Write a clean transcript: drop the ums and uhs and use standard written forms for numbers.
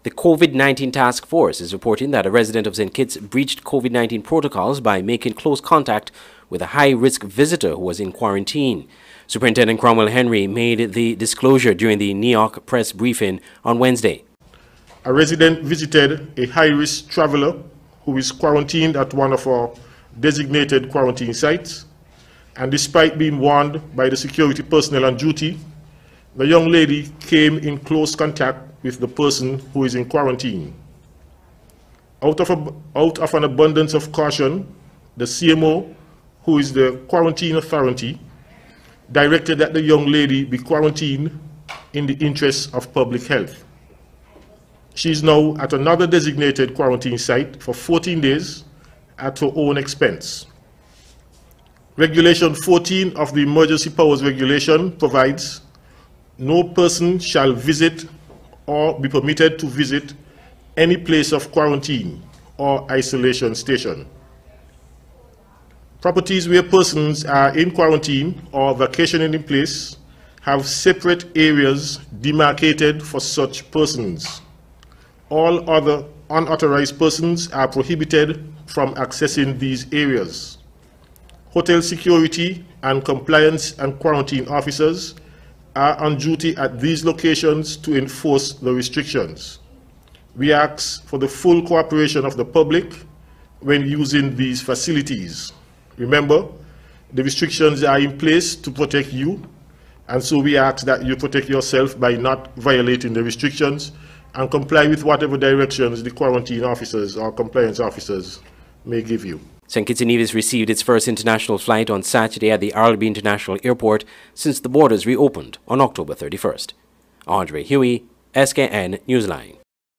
The COVID-19 task force is reporting that a resident of St. Kitts breached COVID-19 protocols by making close contact with a high-risk visitor who was in quarantine. Superintendent Cromwell Henry made the disclosure during the NEOC press briefing on Wednesday. A resident visited a high-risk traveler who is quarantined at one of our designated quarantine sites, and despite being warned by the security personnel on duty, the young lady came in close contact with the person who is in quarantine. Out of an abundance of caution, the CMO, who is the quarantine authority, directed that the young lady be quarantined in the interests of public health. She is now at another designated quarantine site for 14 days at her own expense. Regulation 14 of the Emergency Powers Regulation provides no person shall visit or be permitted to visit any place of quarantine or isolation station. Properties where persons are in quarantine or vacationing in place have separate areas demarcated for such persons. All other unauthorized persons are prohibited from accessing these areas. Hotel security and compliance and quarantine officers are on duty at these locations to enforce the restrictions. We ask for the full cooperation of the public when using these facilities. Remember, the restrictions are in place to protect you, and so we ask that you protect yourself by not violating the restrictions and comply with whatever directions the quarantine officers or compliance officers may give you. St. Kitts and Nevis received its first international flight on Saturday at the Arleby International Airport since the borders reopened on October 31st. Andre Huey, SKN Newsline.